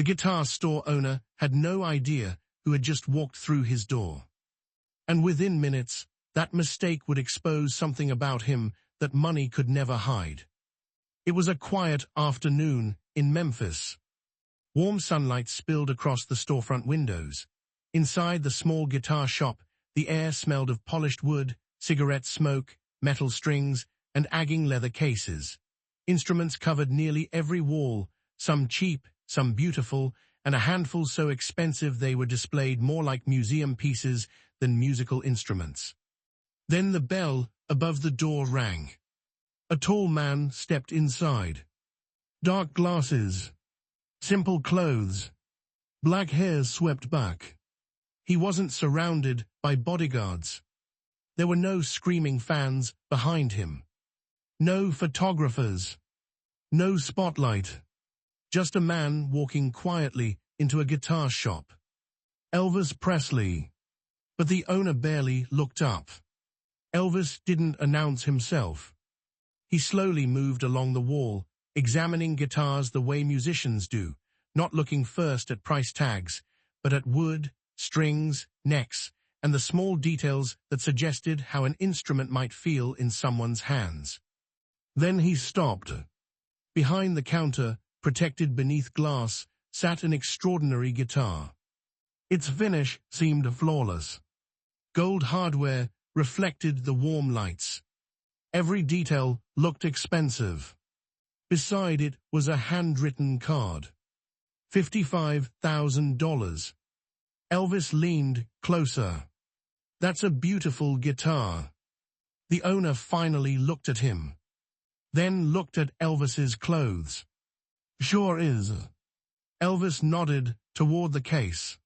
The guitar store owner had no idea who had just walked through his door. And within minutes, that mistake would expose something about him that money could never hide. It was a quiet afternoon in Memphis. Warm sunlight spilled across the storefront windows. Inside the small guitar shop, the air smelled of polished wood, cigarette smoke, metal strings, and agging leather cases. Instruments covered nearly every wall, some cheap, some beautiful, and a handful so expensive they were displayed more like museum pieces than musical instruments. Then the bell above the door rang. A tall man stepped inside. Dark glasses, simple clothes, black hair swept back. He wasn't surrounded by bodyguards. There were no screaming fans behind him. No photographers. No spotlight. Just a man walking quietly into a guitar shop. Elvis Presley. But the owner barely looked up. Elvis didn't announce himself. He slowly moved along the wall, examining guitars the way musicians do, not looking first at price tags, but at wood, strings, necks, and the small details that suggested how an instrument might feel in someone's hands. Then he stopped. Behind the counter, protected beneath glass, sat an extraordinary guitar. Its finish seemed flawless. Gold hardware reflected the warm lights. Every detail looked expensive. Beside it was a handwritten card. $55,000. Elvis leaned closer. That's a beautiful guitar. The owner finally looked at him. Then looked at Elvis's clothes. Sure is. Elvis nodded toward the case.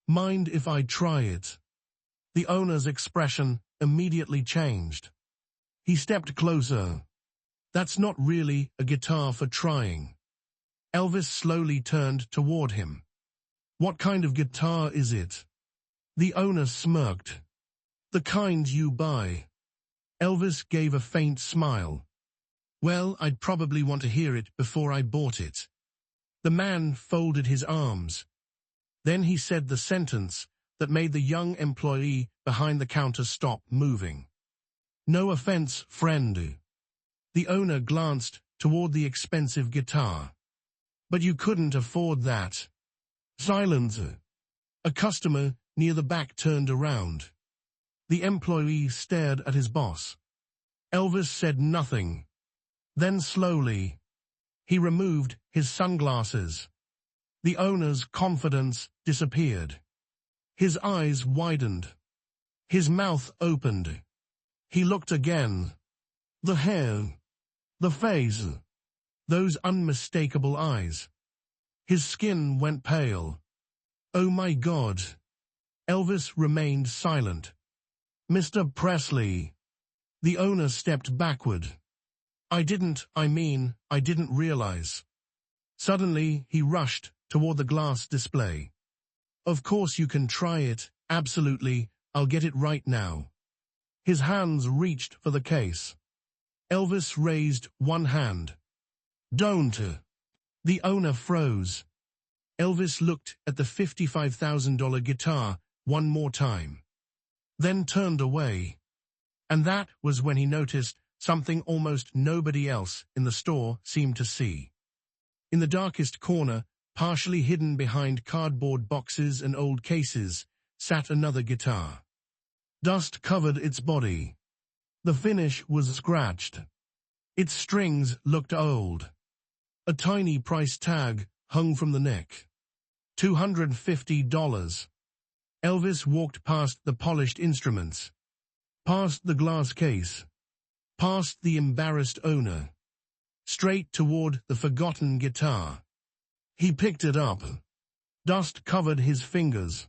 Mind if I try it? The owner's expression immediately changed. He stepped closer. That's not really a guitar for trying. Elvis slowly turned toward him. What kind of guitar is it? The owner smirked. The kind you buy. Elvis gave a faint smile. Well, I'd probably want to hear it before I bought it. The man folded his arms. Then he said the sentence that made the young employee behind the counter stop moving. No offense, friend. The owner glanced toward the expensive guitar. But you couldn't afford that. Silence. A customer near the back turned around. The employee stared at his boss. Elvis said nothing. Then slowly, he removed his sunglasses. The owner's confidence disappeared. His eyes widened. His mouth opened. He looked again. The hair. The face. Those unmistakable eyes. His skin went pale. Oh my God. Elvis remained silent. Mr. Presley. The owner stepped backward. I didn't realize. Suddenly, he rushed toward the glass display. Of course you can try it, absolutely, I'll get it right now. His hands reached for the case. Elvis raised one hand. Don't. The owner froze. Elvis looked at the $55,000 guitar one more time. Then turned away. And that was when he noticed something almost nobody else in the store seemed to see. In the darkest corner, partially hidden behind cardboard boxes and old cases, sat another guitar. Dust covered its body. The finish was scratched. Its strings looked old. A tiny price tag hung from the neck. $250. Elvis walked past the polished instruments, past the glass case, past the embarrassed owner, straight toward the forgotten guitar. He picked it up. Dust covered his fingers.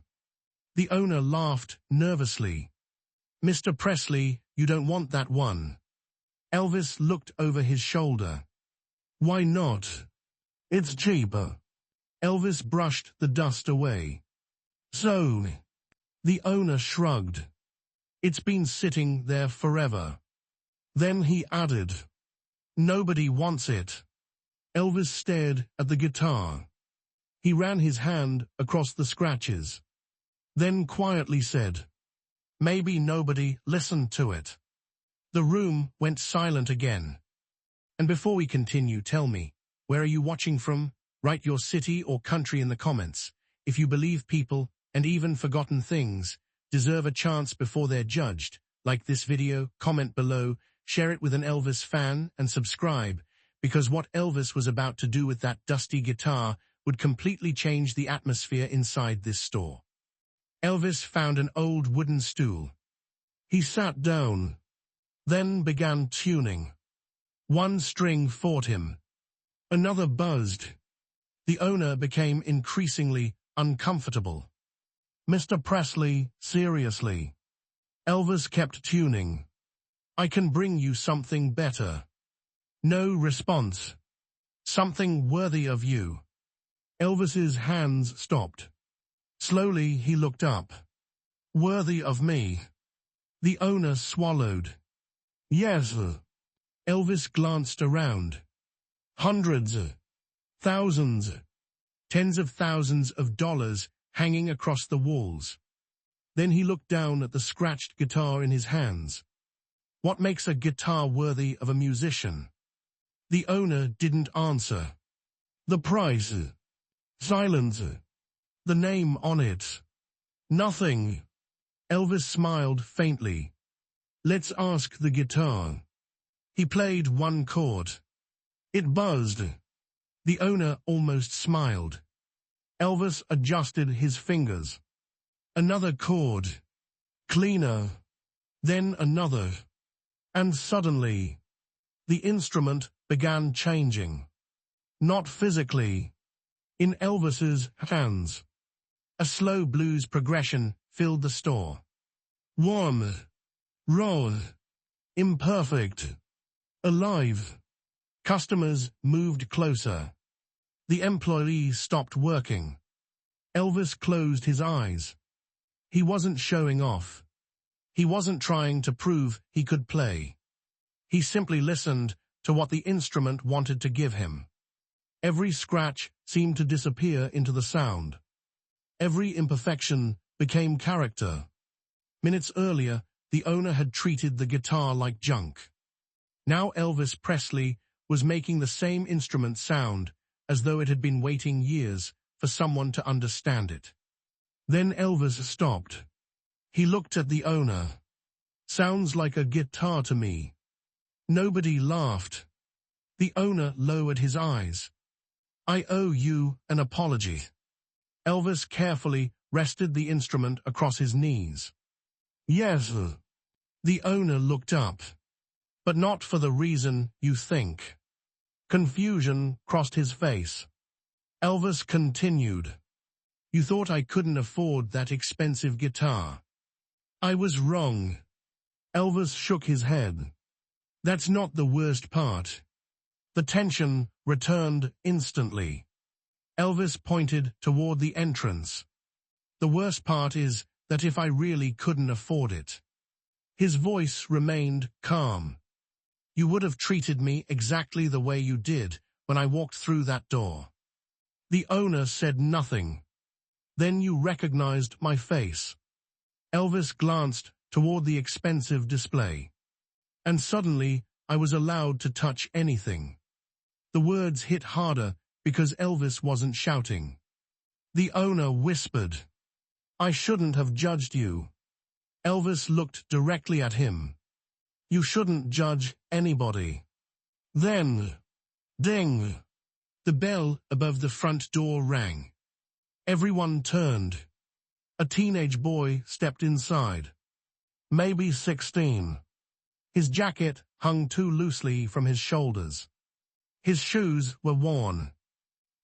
The owner laughed nervously. Mr. Presley, you don't want that one. Elvis looked over his shoulder. Why not? It's cheaper. Elvis brushed the dust away. So, the owner shrugged. It's been sitting there forever. Then he added, nobody wants it. Elvis stared at the guitar. He ran his hand across the scratches, then quietly said, "Maybe nobody listened to it." The room went silent again. And before we continue, tell me, where are you watching from? Write your city or country in the comments. If you believe people, and even forgotten things, deserve a chance before they're judged, like this video, comment below, share it with an Elvis fan, and subscribe, because what Elvis was about to do with that dusty guitar would completely change the atmosphere inside this store. Elvis found an old wooden stool. He sat down, then began tuning. One string fought him. Another buzzed. The owner became increasingly uncomfortable. "Mr. Presley, seriously." Elvis kept tuning. "I can bring you something better." No response. "Something worthy of you." Elvis's hands stopped. Slowly he looked up. "Worthy of me?" The owner swallowed. "Yes." Elvis glanced around. Hundreds, thousands, tens of thousands of dollars hanging across the walls. Then he looked down at the scratched guitar in his hands. What makes a guitar worthy of a musician? The owner didn't answer. The price. Silence. The name on it. Nothing. Elvis smiled faintly. "Let's ask the guitar." He played one chord. It buzzed. The owner almost smiled. Elvis adjusted his fingers. Another chord. Cleaner. Then another. And suddenly, the instrument began changing. Not physically. In Elvis's hands. A slow blues progression filled the store. Warm. Raw. Imperfect. Alive. Customers moved closer. The employee stopped working. Elvis closed his eyes. He wasn't showing off. He wasn't trying to prove he could play. He simply listened to what the instrument wanted to give him. Every scratch seemed to disappear into the sound. Every imperfection became character. Minutes earlier, the owner had treated the guitar like junk. Now Elvis Presley was making the same instrument sound as though it had been waiting years for someone to understand it. Then Elvis stopped. He looked at the owner. "Sounds like a guitar to me." Nobody laughed. The owner lowered his eyes. "I owe you an apology." Elvis carefully rested the instrument across his knees. "Yes." The owner looked up. "But not for the reason you think." Confusion crossed his face. Elvis continued. "You thought I couldn't afford that expensive guitar." "I was wrong." Elvis shook his head. "That's not the worst part." The tension returned instantly. Elvis pointed toward the entrance. "The worst part is that if I really couldn't afford it." His voice remained calm. "You would have treated me exactly the way you did when I walked through that door." The owner said nothing. "Then you recognized my face." Elvis glanced toward the expensive display. "And suddenly, I was allowed to touch anything." The words hit harder because Elvis wasn't shouting. The owner whispered, "I shouldn't have judged you." Elvis looked directly at him. "You shouldn't judge anybody." Then, ding! The bell above the front door rang. Everyone turned. A teenage boy stepped inside. Maybe 16. His jacket hung too loosely from his shoulders. His shoes were worn.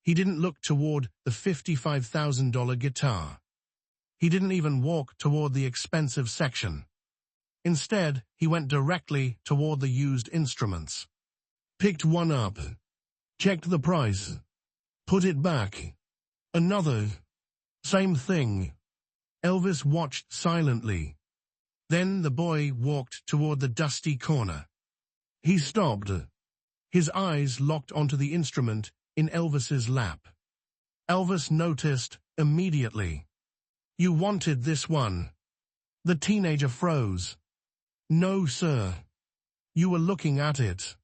He didn't look toward the $55,000 guitar. He didn't even walk toward the expensive section. Instead, he went directly toward the used instruments. Picked one up. Checked the price. Put it back. Another. Same thing. Elvis watched silently. Then the boy walked toward the dusty corner. He stopped. His eyes locked onto the instrument in Elvis's lap. Elvis noticed immediately. "You wanted this one." The teenager froze. "No, sir. You were looking at it."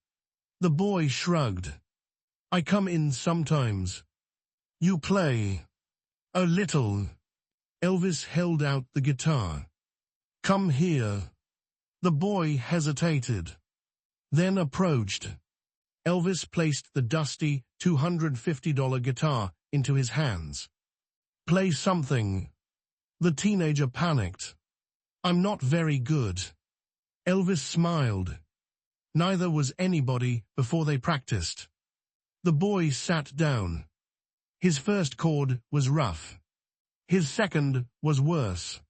The boy shrugged. "I come in sometimes." "You play?" "A little." Elvis held out the guitar. "Come here." The boy hesitated, then approached. Elvis placed the dusty $250 guitar into his hands. "Play something." The teenager panicked. "I'm not very good." Elvis smiled. Neither was anybody before they practiced. The boy sat down. His first chord was rough. His second was worse.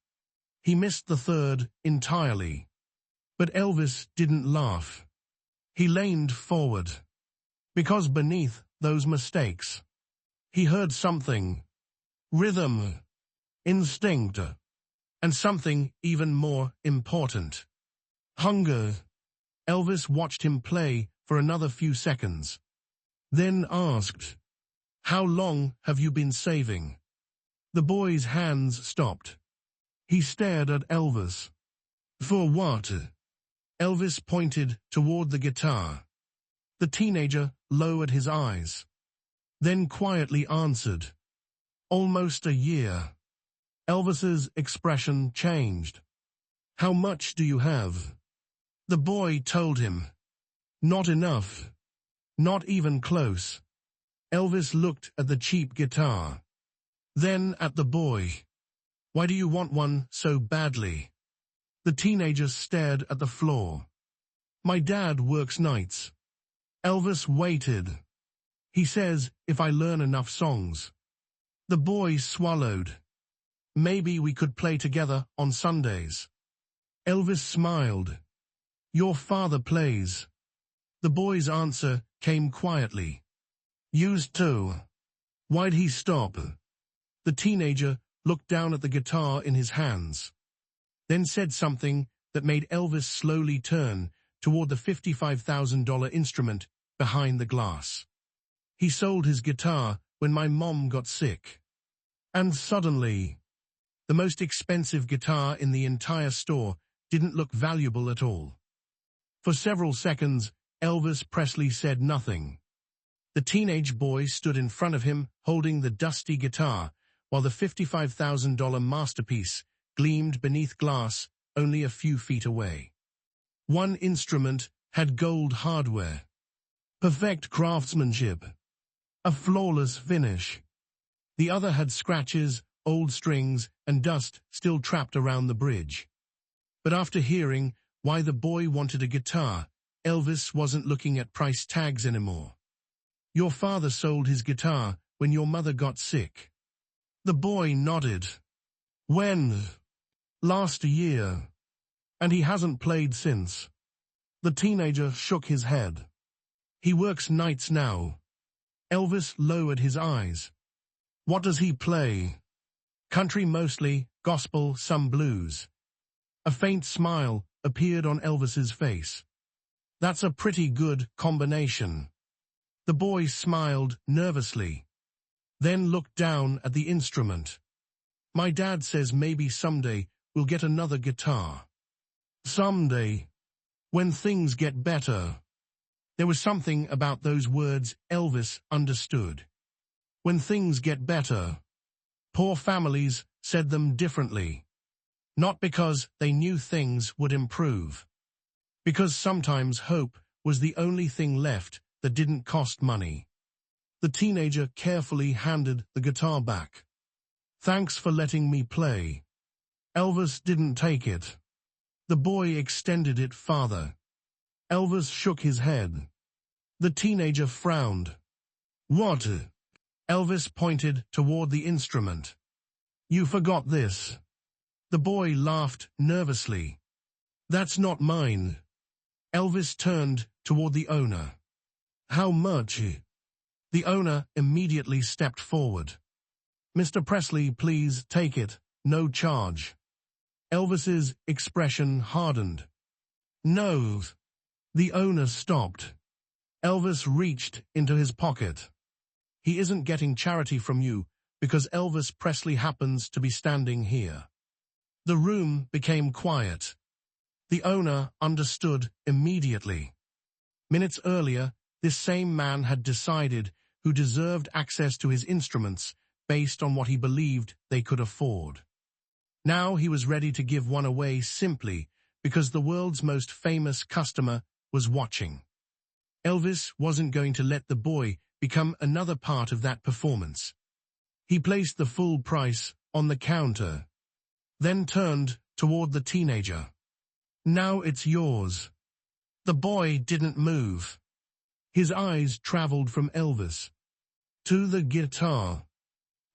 He missed the third entirely. But Elvis didn't laugh. He leaned forward. Because beneath those mistakes, he heard something. Rhythm, instinct, and something even more important. Hunger. Elvis watched him play for another few seconds, then asked, "How long have you been saving?" The boy's hands stopped. He stared at Elvis. "For what?" Elvis pointed toward the guitar. The teenager lowered his eyes, then quietly answered, "Almost a year." Elvis's expression changed. "How much do you have?" The boy told him. "Not enough. Not even close." Elvis looked at the cheap guitar, then at the boy. "Why do you want one so badly?" The teenager stared at the floor. "My dad works nights." Elvis waited. "He says if I learn enough songs." The boy swallowed. "Maybe we could play together on Sundays." Elvis smiled. "Your father plays." The boy's answer came quietly. "Used to." Why'd he stop? The teenager looked down at the guitar in his hands, then said something that made Elvis slowly turn toward the $55,000 instrument behind the glass. "He sold his guitar when my mom got sick." And suddenly, the most expensive guitar in the entire store didn't look valuable at all. For several seconds, Elvis Presley said nothing. The teenage boy stood in front of him holding the dusty guitar, while the $55,000 masterpiece gleamed beneath glass only a few feet away. One instrument had gold hardware, perfect craftsmanship, a flawless finish. The other had scratches, old strings, and dust still trapped around the bridge. But after hearing why the boy wanted a guitar, Elvis wasn't looking at price tags anymore. "Your father sold his guitar when your mother got sick." The boy nodded. "When?" "Last year. And he hasn't played since." The teenager shook his head. "He works nights now." Elvis lowered his eyes. "What does he play?" "Country mostly, gospel, some blues." A faint smile appeared on Elvis's face. "That's a pretty good combination." The boy smiled nervously, then looked down at the instrument. "My dad says maybe someday we'll get another guitar." Someday. When things get better. There was something about those words Elvis understood. When things get better. Poor families said them differently. Not because they knew things would improve. Because sometimes hope was the only thing left that didn't cost money. The teenager carefully handed the guitar back. "Thanks for letting me play." Elvis didn't take it. The boy extended it farther. Elvis shook his head. The teenager frowned. "What?" Elvis pointed toward the instrument. "You forgot this." The boy laughed nervously. "That's not mine." Elvis turned toward the owner. "How much?" The owner immediately stepped forward. "Mr. Presley, please take it, no charge." Elvis's expression hardened. "No." The owner stopped. Elvis reached into his pocket. He isn't getting charity from you because Elvis Presley happens to be standing here." The room became quiet. The owner understood immediately. Minutes earlier, this same man had decided who deserved access to his instruments based on what he believed they could afford. Now he was ready to give one away simply because the world's most famous customer was watching. Elvis wasn't going to let the boy become another part of that performance. He placed the full price on the counter, then turned toward the teenager. "Now it's yours." The boy didn't move. His eyes traveled from Elvis to the guitar,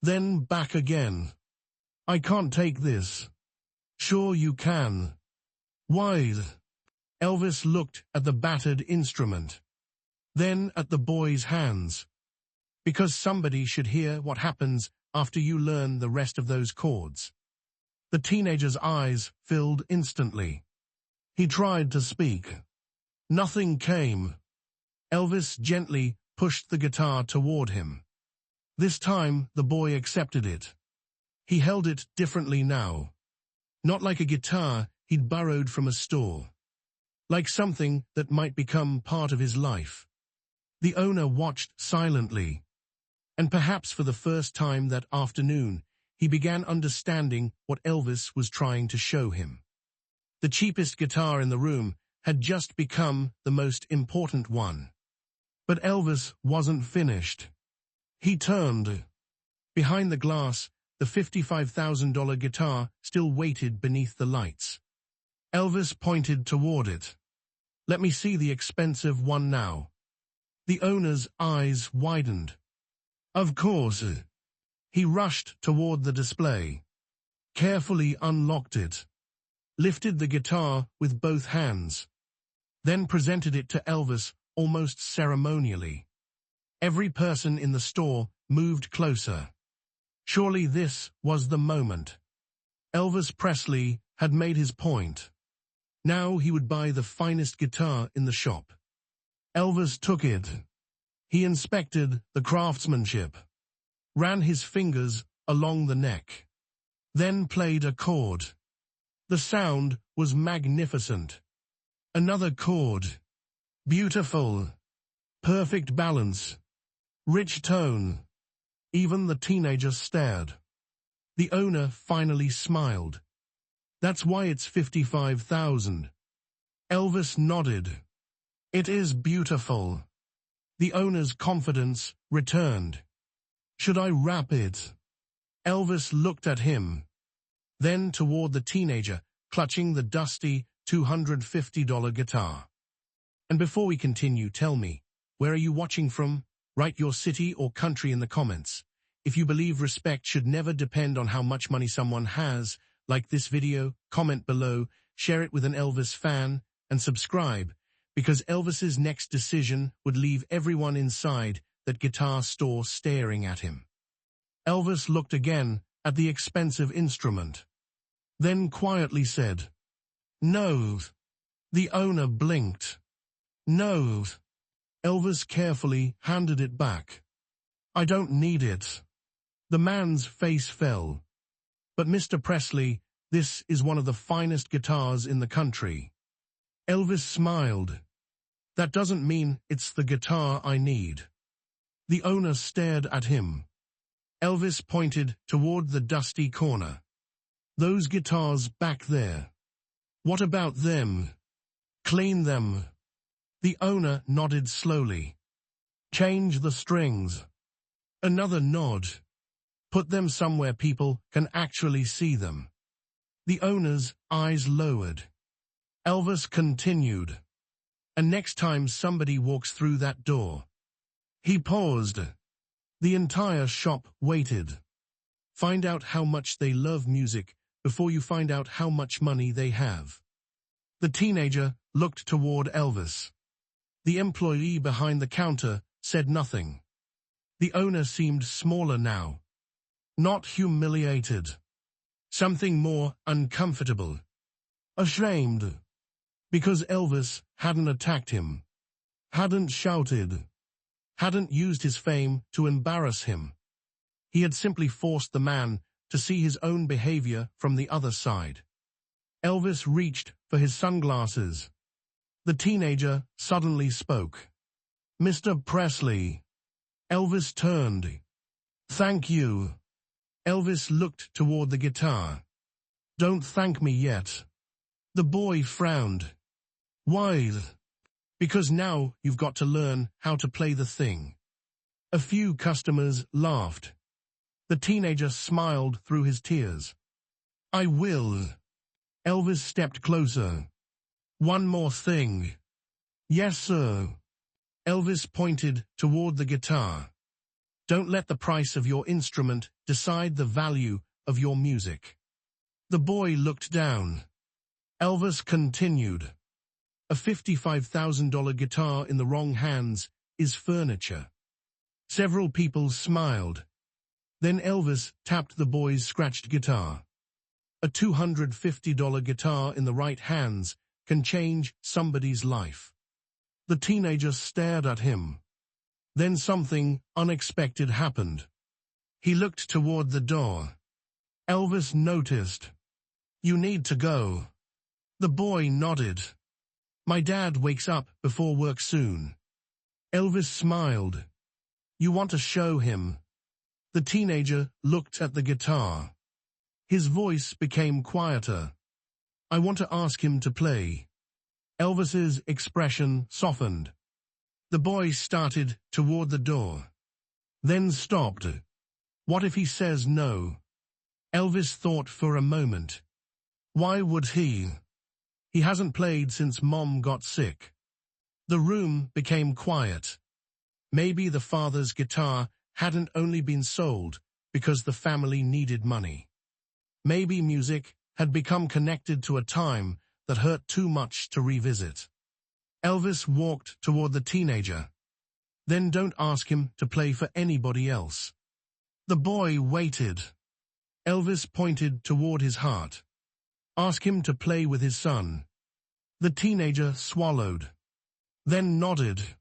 then back again. "I can't take this." "Sure you can." "Why?" Elvis looked at the battered instrument, then at the boy's hands. "Because somebody should hear what happens after you learn the rest of those chords." The teenager's eyes filled instantly. He tried to speak. Nothing came. Elvis gently pushed the guitar toward him. This time, the boy accepted it. He held it differently now. Not like a guitar he'd borrowed from a store. Like something that might become part of his life. The owner watched silently. And perhaps for the first time that afternoon, he began understanding what Elvis was trying to show him. The cheapest guitar in the room had just become the most important one. But Elvis wasn't finished. He turned. Behind the glass, the $55,000 guitar still waited beneath the lights. Elvis pointed toward it. "Let me see the expensive one now." The owner's eyes widened. "Of course." He rushed toward the display, carefully unlocked it, lifted the guitar with both hands, then presented it to Elvis almost ceremonially. Every person in the store moved closer. Surely this was the moment. Elvis Presley had made his point. Now he would buy the finest guitar in the shop. Elvis took it. He inspected the craftsmanship, ran his fingers along the neck, then played a chord. The sound was magnificent. Another chord. Beautiful. Perfect balance. Rich tone. Even the teenager stared. The owner finally smiled. "That's why it's $55,000. Elvis nodded. "It is beautiful." The owner's confidence returned. "Should I wrap it?" Elvis looked at him, then toward the teenager, clutching the dusty $250 guitar. And before we continue, tell me, where are you watching from? Write your city or country in the comments. If you believe respect should never depend on how much money someone has, like this video, comment below, share it with an Elvis fan, and subscribe, because Elvis's next decision would leave everyone inside that guitar store staring at him. Elvis looked again at the expensive instrument, then quietly said, "No." The owner blinked. "No." Elvis carefully handed it back. "I don't need it." The man's face fell. "But Mr. Presley, this is one of the finest guitars in the country." Elvis smiled. "That doesn't mean it's the guitar I need." The owner stared at him. Elvis pointed toward the dusty corner. "Those guitars back there. What about them? Clean them." The owner nodded slowly. "Change the strings." Another nod. "Put them somewhere people can actually see them." The owner's eyes lowered. Elvis continued. "And next time somebody walks through that door." He paused. The entire shop waited. Find out how much they love music before you find out how much money they have. The teenager looked toward Elvis. The employee behind the counter said nothing. The owner seemed smaller now. Not humiliated. Something more uncomfortable. Ashamed. Because Elvis hadn't attacked him. Hadn't shouted. hadn't used his fame to embarrass him. He had simply forced the man to see his own behavior from the other side. Elvis reached for his sunglasses. The teenager suddenly spoke. "Mr. Presley." Elvis turned. "Thank you." Elvis looked toward the guitar. "Don't thank me yet." The boy frowned. "Why?" "Because now you've got to learn how to play the thing." A few customers laughed. The teenager smiled through his tears. "I will." Elvis stepped closer. "One more thing." "Yes, sir." Elvis pointed toward the guitar. "Don't let the price of your instrument decide the value of your music." The boy looked down. Elvis continued. "A $55,000 guitar in the wrong hands is furniture." Several people smiled. Then Elvis tapped the boy's scratched guitar. "A $250 guitar in the right hands can change somebody's life." The teenager stared at him. Then something unexpected happened. He looked toward the door. Elvis noticed. "You need to go." The boy nodded. "My dad wakes up before work soon." Elvis smiled. "You want to show him?" The teenager looked at the guitar. His voice became quieter. "I want to ask him to play." Elvis's expression softened. The boy started toward the door, then stopped. What if he says no? Elvis thought for a moment. Why would he? He hasn't played since Mom got sick. The room became quiet. Maybe the father's guitar hadn't only been sold because the family needed money. Maybe music had become connected to a time that hurt too much to revisit. Elvis walked toward the teenager. "Then don't ask him to play for anybody else." The boy waited. Elvis pointed toward his heart. "Ask him to play with his son." The teenager swallowed, then nodded.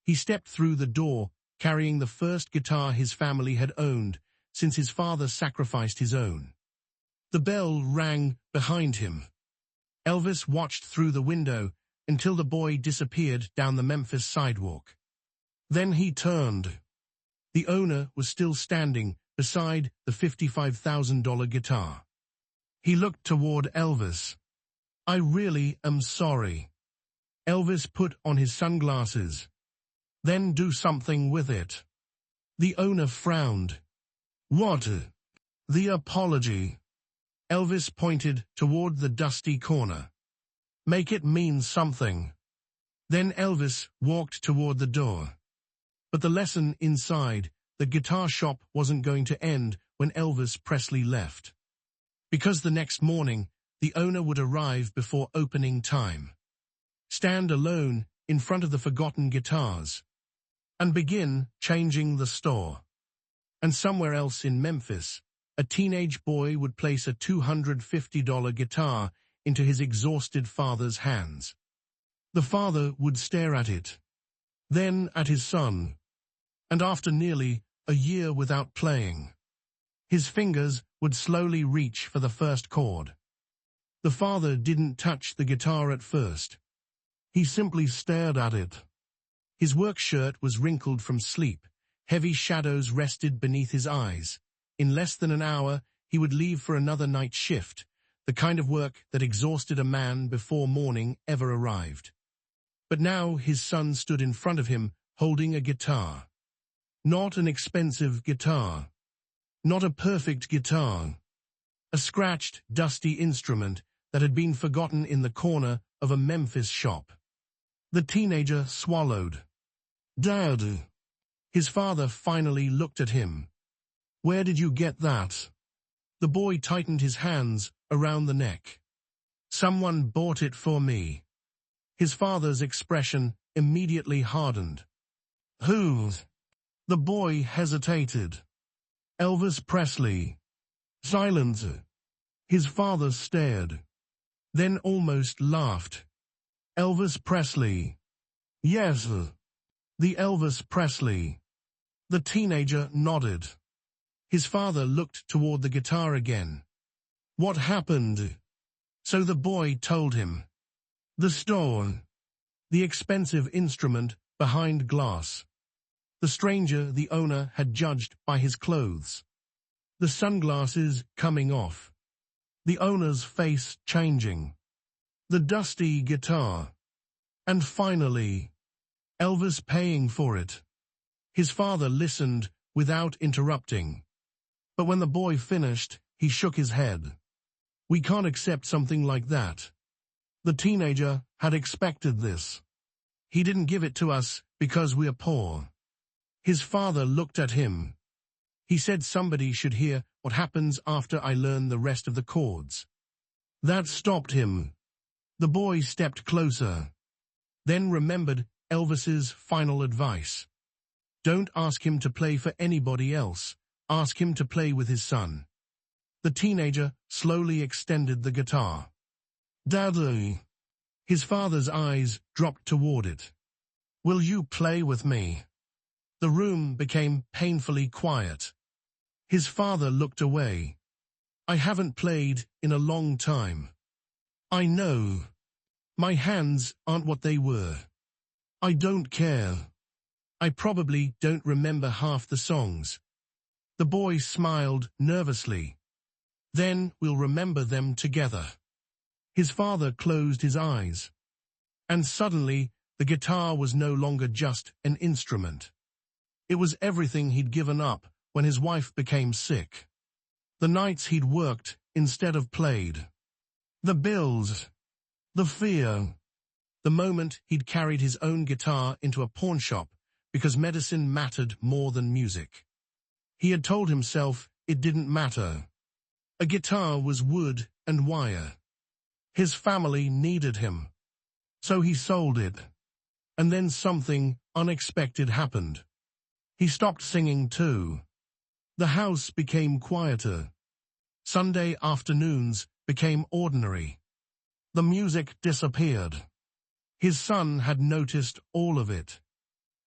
He stepped through the door, carrying the first guitar his family had owned since his father sacrificed his own. The bell rang behind him. Elvis watched through the window until the boy disappeared down the Memphis sidewalk. Then he turned. The owner was still standing beside the $55,000 guitar. He looked toward Elvis. "I really am sorry." Elvis put on his sunglasses. "Then do something with it." The owner frowned. "What?" "The apology." Elvis pointed toward the dusty corner. "Make it mean something." Then Elvis walked toward the door. But the lesson inside the guitar shop wasn't going to end when Elvis Presley left. Because the next morning, the owner would arrive before opening time, stand alone in front of the forgotten guitars, and begin changing the store. And somewhere else in Memphis, a teenage boy would place a $250 guitar into his exhausted father's hands. The father would stare at it, then at his son, and after nearly a year without playing, his fingers would slowly reach for the first chord. The father didn't touch the guitar at first. He simply stared at it. His work shirt was wrinkled from sleep. Heavy shadows rested beneath his eyes. In less than an hour, he would leave for another night shift, the kind of work that exhausted a man before morning ever arrived. But now his son stood in front of him, holding a guitar. Not an expensive guitar. Not a perfect guitar. A scratched, dusty instrument that had been forgotten in the corner of a Memphis shop. The teenager swallowed. "Dad." His father finally looked at him. "Where did you get that?" The boy tightened his hands around the neck. "Someone bought it for me." His father's expression immediately hardened. "Who?" The boy hesitated. "Elvis Presley." Silence. His father stared, then almost laughed. "Elvis Presley." "Yes." The Elvis Presley. The teenager nodded. His father looked toward the guitar again. What happened? So the boy told him. The store. The expensive instrument behind glass. The stranger the owner had judged by his clothes. The sunglasses coming off. The owner's face changing. The dusty guitar. And finally, Elvis paying for it. His father listened without interrupting. But when the boy finished, he shook his head. We can't accept something like that. The teenager had expected this. He didn't give it to us because we are poor. His father looked at him. He said somebody should hear what happens after I learn the rest of the chords. That stopped him. The boy stepped closer. Then remembered Elvis's final advice. Don't ask him to play for anybody else. Ask him to play with his son. The teenager slowly extended the guitar. Daddy. His father's eyes dropped toward it. Will you play with me? The room became painfully quiet. His father looked away. I haven't played in a long time. I know. My hands aren't what they were. I don't care. I probably don't remember half the songs. The boy smiled nervously. Then we'll remember them together. His father closed his eyes. And suddenly, the guitar was no longer just an instrument. It was everything he'd given up when his wife became sick. The nights he'd worked instead of played. The bills. The fear. The moment he'd carried his own guitar into a pawn shop because medicine mattered more than music. He had told himself it didn't matter. A guitar was wood and wire. His family needed him. So he sold it. And then something unexpected happened. He stopped singing too. The house became quieter. Sunday afternoons became ordinary. The music disappeared. His son had noticed all of it.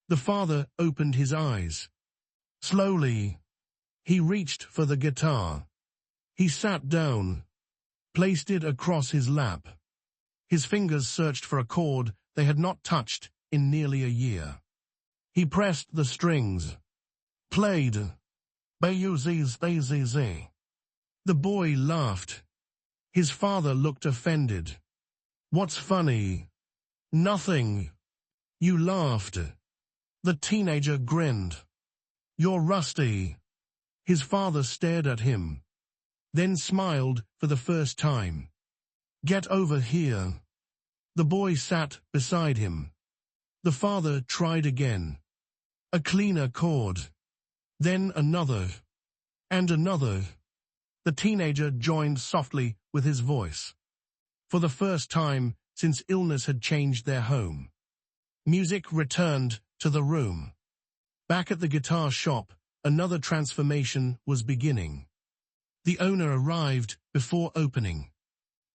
The father opened his eyes. Slowly, he reached for the guitar. He sat down, placed it across his lap. His fingers searched for a chord they had not touched in nearly a year. He pressed the strings. Played. B-U-Z-Z-Z-Z. The boy laughed. His father looked offended. What's funny? Nothing. You laughed. The teenager grinned. You're rusty. His father stared at him, then smiled for the first time. Get over here. The boy sat beside him. The father tried again. A cleaner chord. Then another. And another. The teenager joined softly with his voice. For the first time since illness had changed their home. Music returned to the room. Back at the guitar shop, another transformation was beginning. The owner arrived before opening.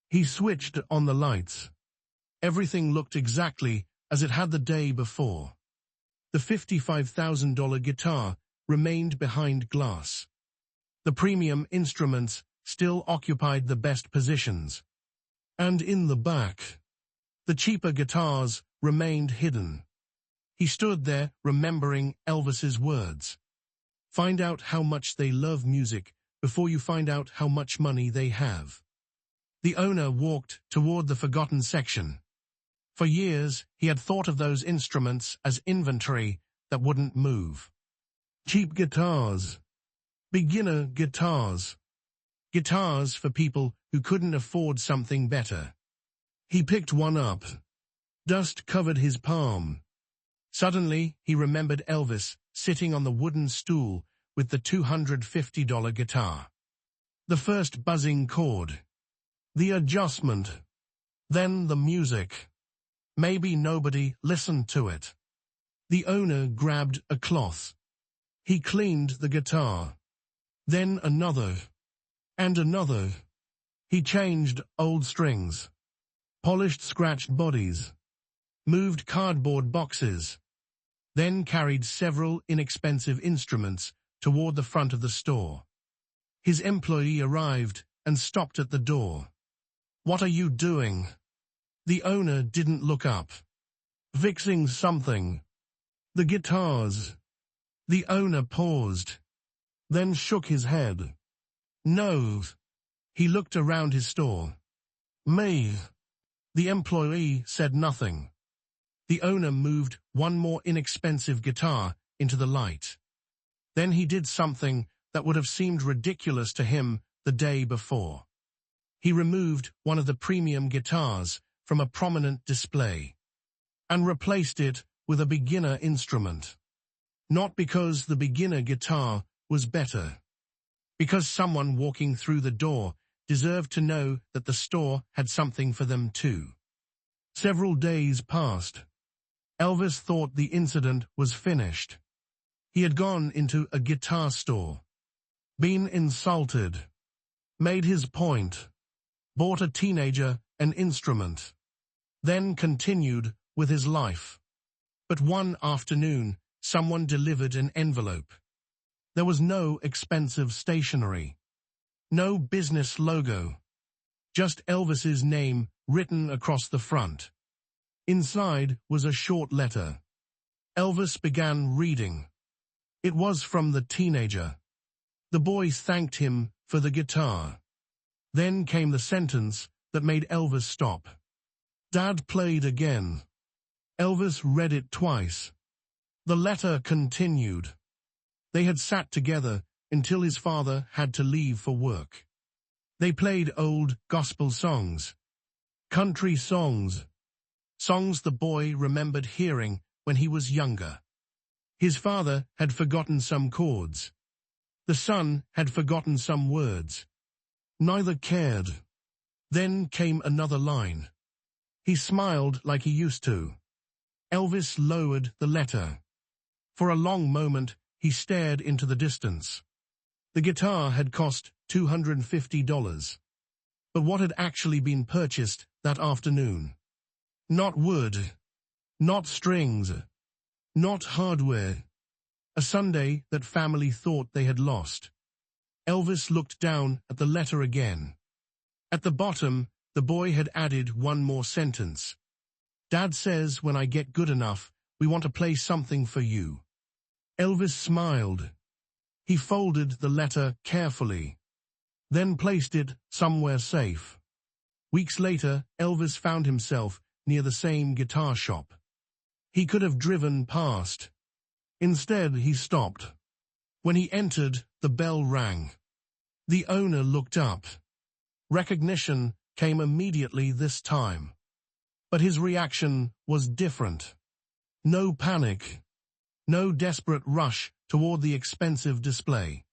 He switched on the lights. Everything looked exactly as it had the day before. The $55,000 guitar remained behind glass. The premium instruments still occupied the best positions. And in the back, the cheaper guitars remained hidden. He stood there remembering Elvis's words. Find out how much they love music before you find out how much money they have. The owner walked toward the forgotten section. For years, he had thought of those instruments as inventory that wouldn't move. Cheap guitars. Beginner guitars. Guitars for people who couldn't afford something better. He picked one up. Dust covered his palm. Suddenly, he remembered Elvis sitting on the wooden stool with the $250 guitar. The first buzzing chord. The adjustment. Then the music. Maybe nobody listened to it. The owner grabbed a cloth. He cleaned the guitar. Then another. And another. He changed old strings. Polished scratched bodies. Moved cardboard boxes. then carried several inexpensive instruments toward the front of the store. His employee arrived and stopped at the door. "What are you doing?" The owner didn't look up. "Fixing something." "The guitars." The owner paused, then shook his head. "No." He looked around his store. "Me." The employee said nothing. The owner moved one more inexpensive guitar into the light. Then he did something that would have seemed ridiculous to him the day before. He removed one of the premium guitars from a prominent display and replaced it with a beginner instrument. Not because the beginner guitar was better. Because someone walking through the door deserved to know that the store had something for them too. Several days passed. Elvis thought the incident was finished. He had gone into a guitar store, been insulted, made his point, bought a teenager an instrument, then continued with his life. But one afternoon, someone delivered an envelope. There was no expensive stationery, no business logo, just Elvis's name written across the front. Inside was a short letter. Elvis began reading. It was from the teenager. The boy thanked him for the guitar. Then came the sentence that made Elvis stop. "Dad played again." Elvis read it twice. The letter continued. They had sat together until his father had to leave for work. They played old gospel songs, country songs, songs the boy remembered hearing when he was younger. His father had forgotten some chords. The son had forgotten some words. Neither cared. Then came another line. He smiled like he used to. Elvis lowered the letter. For a long moment, he stared into the distance. The guitar had cost $250. But what had actually been purchased that afternoon? Not wood, not strings, not hardware. A Sunday that family thought they had lost. Elvis looked down at the letter again. At the bottom, the boy had added one more sentence. "Dad says when I get good enough, we want to play something for you." Elvis smiled. He folded the letter carefully, then placed it somewhere safe. Weeks later, Elvis found himself near the same guitar shop. He could have driven past. Instead, he stopped. When he entered, the bell rang. The owner looked up. Recognition came immediately this time. But his reaction was different. No panic. No desperate rush toward the expensive display.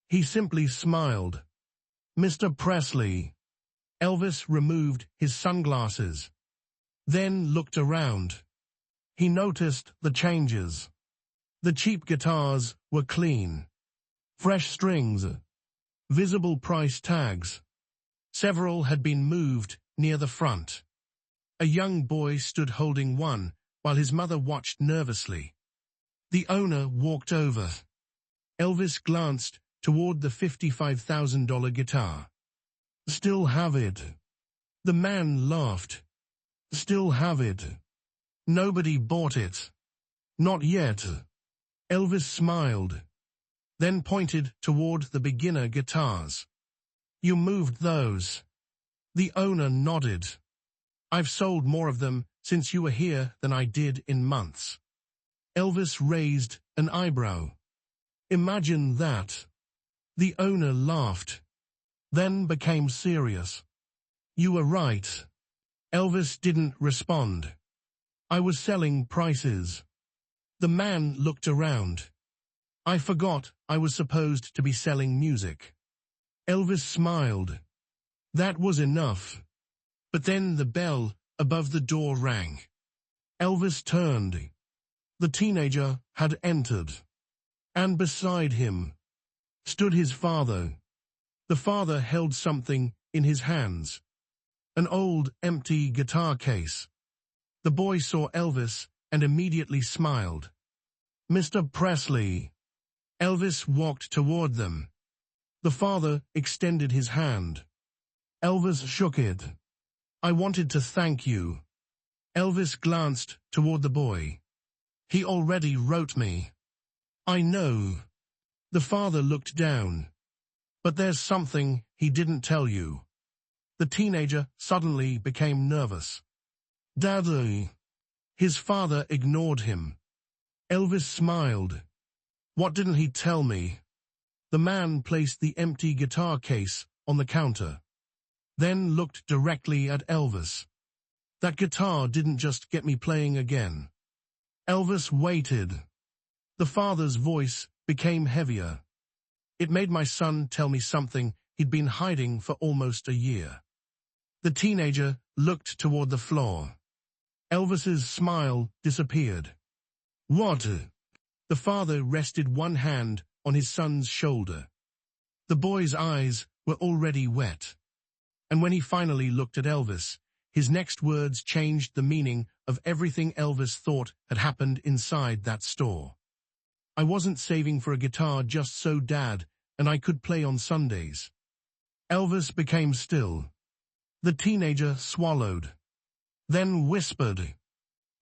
He simply smiled. "Mr. Presley." Elvis removed his sunglasses, then looked around. He noticed the changes. The cheap guitars were clean. Fresh strings. Visible price tags. Several had been moved near the front. A young boy stood holding one while his mother watched nervously. The owner walked over. Elvis glanced toward the $55,000 guitar. "Still have it." The man laughed. "Still have it. Nobody bought it." "Not yet." Elvis smiled, then pointed toward the beginner guitars. "You moved those." The owner nodded. "I've sold more of them since you were here than I did in months." Elvis raised an eyebrow. "Imagine that." The owner laughed, then became serious. "You were right." Elvis didn't respond. "I was selling prices." The man looked around. "I forgot I was supposed to be selling music." Elvis smiled. That was enough. But then the bell above the door rang. Elvis turned. The teenager had entered. And beside him stood his father. The father held something in his hands. An old, empty guitar case. The boy saw Elvis and immediately smiled. Mr. Presley. Elvis walked toward them. The father extended his hand. Elvis shook it. I wanted to thank you. Elvis glanced toward the boy. He already wrote me. I know. The father looked down. But there's something he didn't tell you. The teenager suddenly became nervous. Daddy. His father ignored him. Elvis smiled. What didn't he tell me? The man placed the empty guitar case on the counter, then looked directly at Elvis. That guitar didn't just get me playing again. Elvis waited. The father's voice became heavier. It made my son tell me something he'd been hiding for almost a year. The teenager looked toward the floor. Elvis's smile disappeared. What? The father rested one hand on his son's shoulder. The boy's eyes were already wet. And when he finally looked at Elvis, his next words changed the meaning of everything Elvis thought had happened inside that store. I wasn't saving for a guitar just so Dad and I could play on Sundays. Elvis became still. The teenager swallowed, then whispered.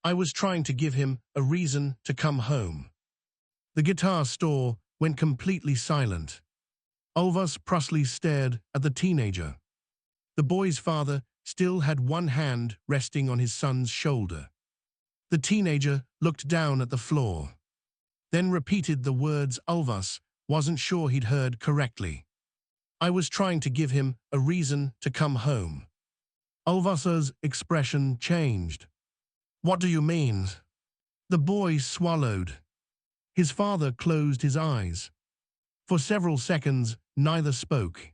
I was trying to give him a reason to come home. The guitar store went completely silent. Elvis Presley stared at the teenager. The boy's father still had one hand resting on his son's shoulder. The teenager looked down at the floor, then repeated the words Elvis wasn't sure he'd heard correctly. I was trying to give him a reason to come home. Elvis's expression changed. What do you mean? The boy swallowed. His father closed his eyes. For several seconds, neither spoke.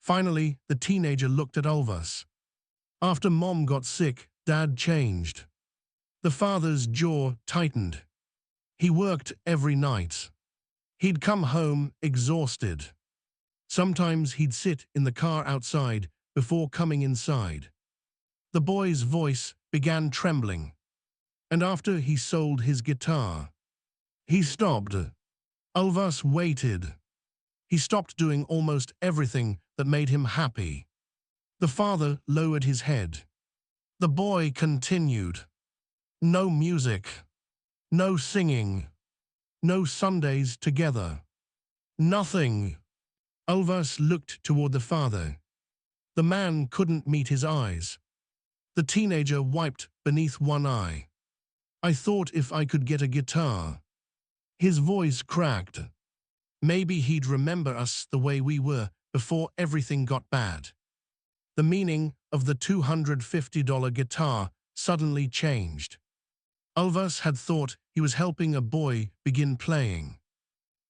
Finally, the teenager looked at Elvis. After Mom got sick, Dad changed. The father's jaw tightened. He worked every night. He'd come home exhausted. Sometimes he'd sit in the car outside before coming inside. The boy's voice began trembling. And after he sold his guitar, he stopped. Elvis waited. He stopped doing almost everything that made him happy. The father lowered his head. The boy continued. No music. No singing. No Sundays together. Nothing. Elvis looked toward the father. The man couldn't meet his eyes. The teenager wiped beneath one eye. I thought if I could get a guitar. His voice cracked. Maybe he'd remember us the way we were before everything got bad. The meaning of the $250 guitar suddenly changed. Elvis had thought he was helping a boy begin playing.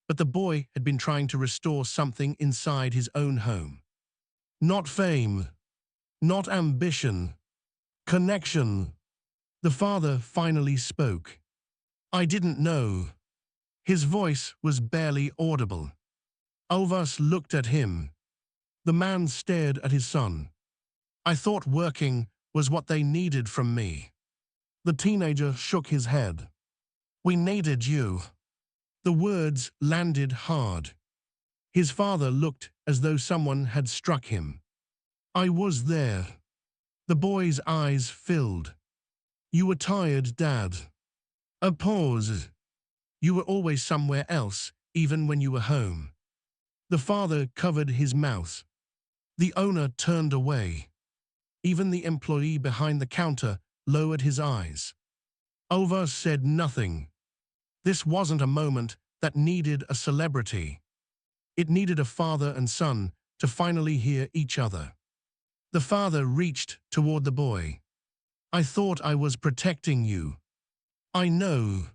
But the boy had been trying to restore something inside his own home. Not fame. Not ambition. Connection. The father finally spoke. I didn't know. His voice was barely audible. Elvis looked at him. The man stared at his son. I thought working was what they needed from me. The teenager shook his head. We needed you. The words landed hard. His father looked as though someone had struck him. I was there. The boy's eyes filled. You were tired, Dad. A pause. You were always somewhere else, even when you were home. The father covered his mouth. The owner turned away. Even the employee behind the counter lowered his eyes. Elvis said nothing. This wasn't a moment that needed a celebrity. It needed a father and son to finally hear each other. The father reached toward the boy. I thought I was protecting you. I know.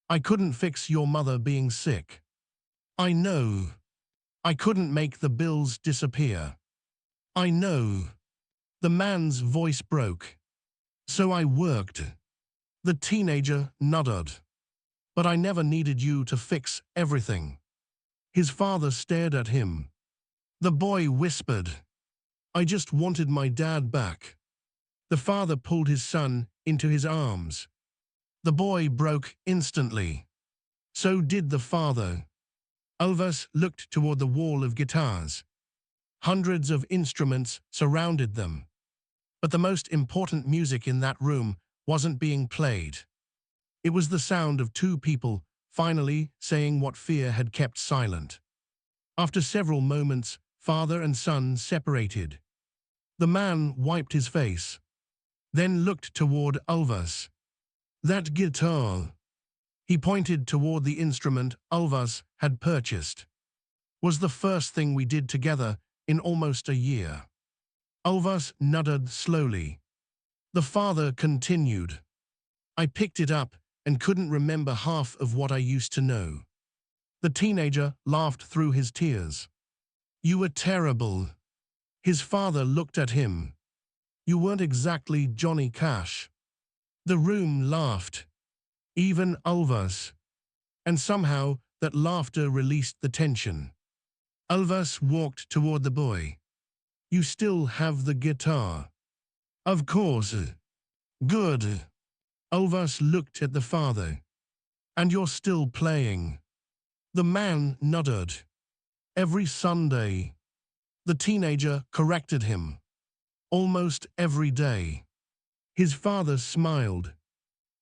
I couldn't fix your mother being sick. I know. I couldn't make the bills disappear. I know. The man's voice broke. So I worked. The teenager nodded. But I never needed you to fix everything. His father stared at him. The boy whispered, I just wanted my dad back. The father pulled his son into his arms. The boy broke instantly. So did the father. Elvis looked toward the wall of guitars. Hundreds of instruments surrounded them. But the most important music in that room wasn't being played. It was the sound of two people finally saying what fear had kept silent. After several moments, father and son separated. The man wiped his face, then looked toward Elvis. That guitar. He pointed toward the instrument Elvis had purchased. Was the first thing we did together in almost a year. Elvis nodded slowly. The father continued. I picked it up and couldn't remember half of what I used to know. The teenager laughed through his tears. You were terrible. His father looked at him. You weren't exactly Johnny Cash. The room laughed. Even Elvis. And somehow that laughter released the tension. Elvis walked toward the boy. You still have the guitar. Of course. Good. Elvis looked at the father. And you're still playing. The man nodded. Every Sunday. The teenager corrected him. Almost every day. His father smiled.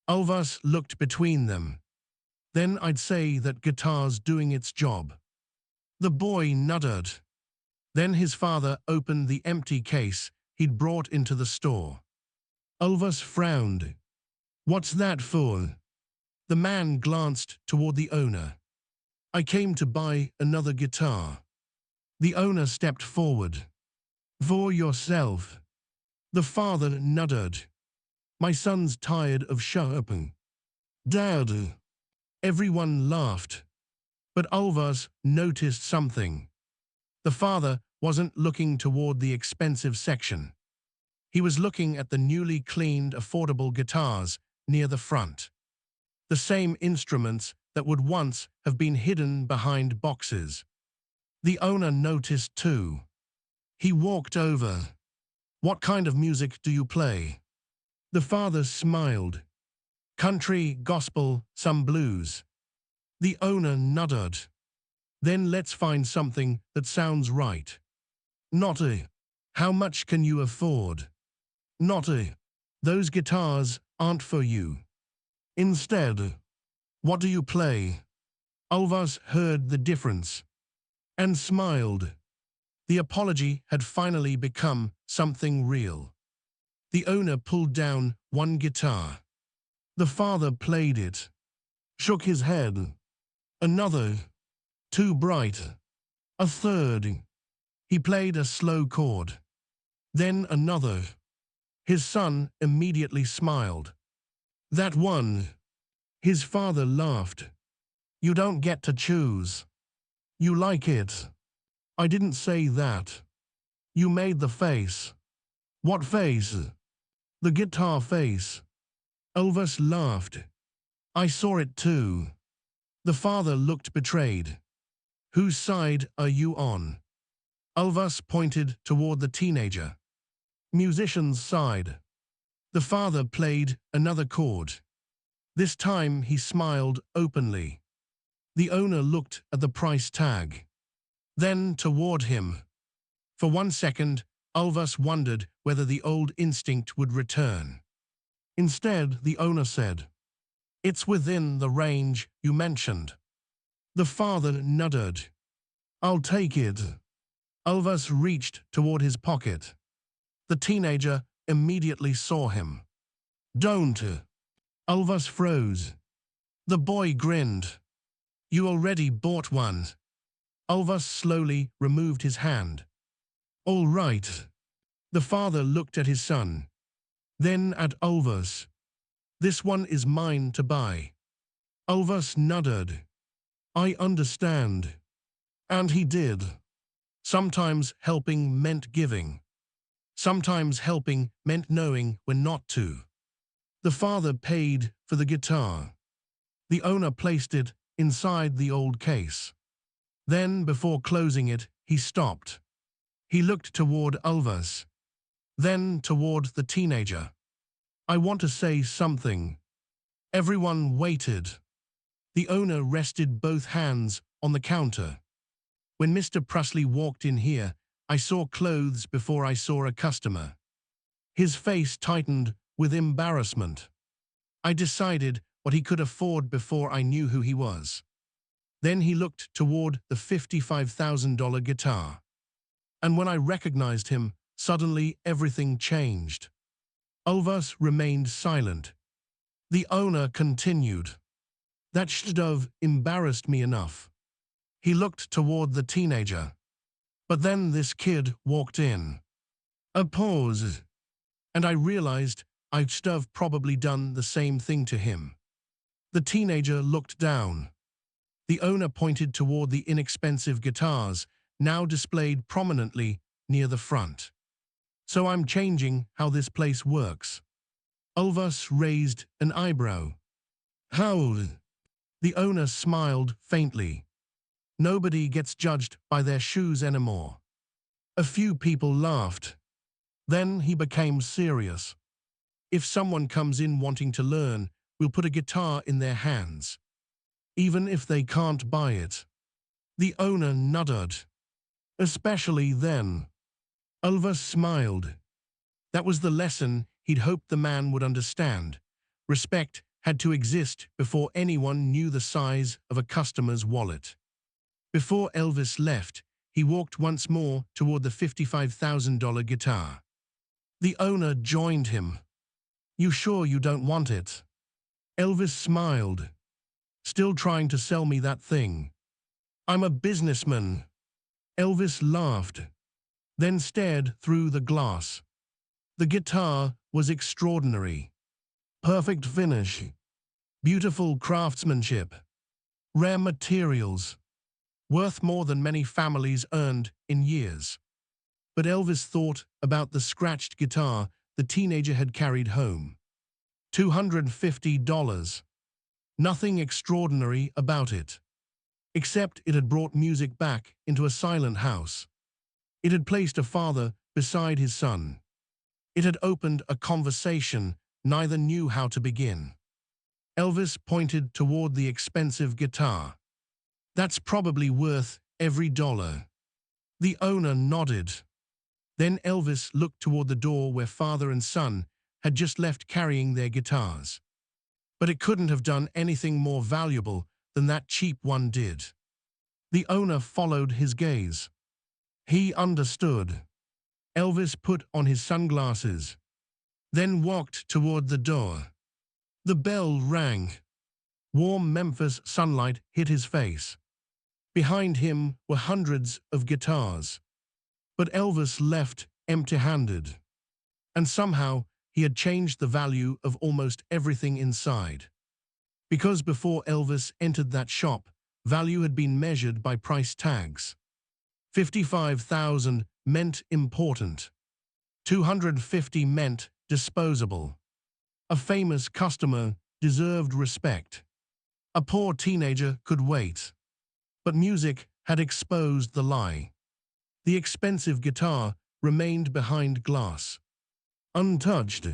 Elvis looked between them. Then I'd say that guitar's doing its job. The boy nodded. Then his father opened the empty case he'd brought into the store. Elvis frowned. What's that for? The man glanced toward the owner. I came to buy another guitar. The owner stepped forward. For yourself. The father nodded. My son's tired of shopping. Dad. Everyone laughed. But Elvis noticed something. The father wasn't looking toward the expensive section. He was looking at the newly cleaned, affordable guitars near the front. The same instruments that would once have been hidden behind boxes. The owner noticed too. He walked over. What kind of music do you play? The father smiled. Country, gospel, some blues. The owner nodded. Then let's find something that sounds right. Not a. How much can you afford? Not a. Those guitars aren't for you. Instead, what do you play? Elvis heard the difference and smiled. The apology had finally become something real. The owner pulled down one guitar. The father played it, shook his head. Another, too bright. A third. He played a slow chord. Then another. His son immediately smiled. That one. His father laughed. You don't get to choose. You like it. I didn't say that. You made the face. What face? The guitar face. Elvis laughed. I saw it too. The father looked betrayed. Whose side are you on? Elvis pointed toward the teenager. Musician's side. The father played another chord. This time he smiled openly. The owner looked at the price tag. Then toward him. For 1 second, Elvis wondered whether the old instinct would return. Instead, the owner said, It's within the range you mentioned. The father nodded. I'll take it. Elvis reached toward his pocket. The teenager immediately saw him. Don't. Elvis froze. The boy grinned. You already bought one. Elvis slowly removed his hand. All right. The father looked at his son. Then at Elvis. This one is mine to buy. Elvis nodded. I understand. And he did. Sometimes helping meant giving. Sometimes helping meant knowing when not to. The father paid for the guitar. The owner placed it inside the old case. Then, before closing it, he stopped. He looked toward Elvis. Then toward the teenager. I want to say something. Everyone waited. The owner rested both hands on the counter. When Mr. Presley walked in here, I saw clothes before I saw a customer. His face tightened with embarrassment. I decided what he could afford before I knew who he was. Then he looked toward the $55,000 guitar. And when I recognized him, suddenly everything changed. Elvis remained silent. The owner continued. That should have embarrassed me enough. He looked toward the teenager. But then this kid walked in. A pause. And I realized I should have probably done the same thing to him. The teenager looked down. The owner pointed toward the inexpensive guitars, now displayed prominently near the front. So I'm changing how this place works. Elvis raised an eyebrow. How? The owner smiled faintly. Nobody gets judged by their shoes anymore. A few people laughed. Then he became serious. If someone comes in wanting to learn, we'll put a guitar in their hands, even if they can't buy it. The owner nodded. Especially then. Elvis smiled. That was the lesson he'd hoped the man would understand. Respect had to exist before anyone knew the size of a customer's wallet. Before Elvis left, he walked once more toward the $55,000 guitar. The owner joined him. You sure you don't want it? Elvis smiled. Still trying to sell me that thing. I'm a businessman. Elvis laughed, then stared through the glass. The guitar was extraordinary. Perfect finish. Beautiful craftsmanship. Rare materials. Worth more than many families earned in years. But Elvis thought about the scratched guitar the teenager had carried home. $250. Nothing extraordinary about it. Except it had brought music back into a silent house. It had placed a father beside his son. It had opened a conversation neither knew how to begin. Elvis pointed toward the expensive guitar. That's probably worth every dollar. The owner nodded. Then Elvis looked toward the door where father and son had just left carrying their guitars. But it couldn't have done anything more valuable than that cheap one did. The owner followed his gaze. He understood. Elvis put on his sunglasses, then walked toward the door. The bell rang. Warm Memphis sunlight hit his face. Behind him were hundreds of guitars. But Elvis left empty-handed. And somehow he had changed the value of almost everything inside. Because before Elvis entered that shop, value had been measured by price tags. $55,000 meant important. $250 meant disposable. A famous customer deserved respect. A poor teenager could wait. But music had exposed the lie. The expensive guitar remained behind glass. Untouched.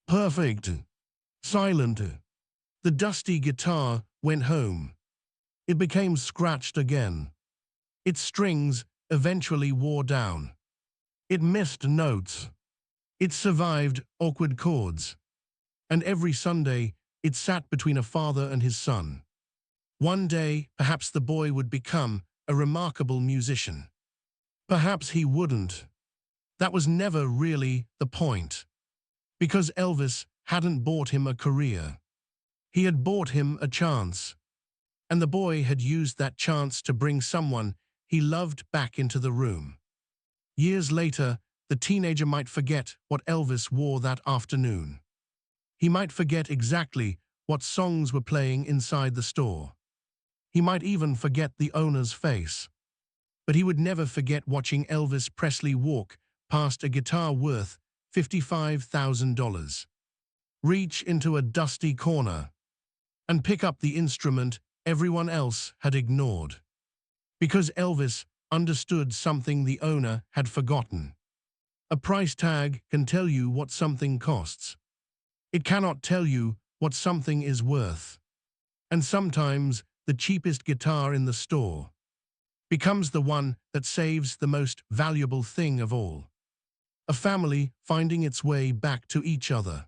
Perfect. Silent. The dusty guitar went home. It became scratched again. Its strings eventually wore down. It missed notes. It survived awkward chords. And every Sunday, it sat between a father and his son. One day, perhaps the boy would become a remarkable musician. Perhaps he wouldn't. That was never really the point. Because Elvis hadn't bought him a career. He had bought him a chance. And the boy had used that chance to bring someone he loved back into the room. Years later, the teenager might forget what Elvis wore that afternoon. He might forget exactly what songs were playing inside the store. He might even forget the owner's face. But he would never forget watching Elvis Presley walk past a guitar worth $55,000, reach into a dusty corner, and pick up the instrument everyone else had ignored. Because Elvis understood something the owner had forgotten. A price tag can tell you what something costs. It cannot tell you what something is worth. And sometimes the cheapest guitar in the store becomes the one that saves the most valuable thing of all. A family finding its way back to each other.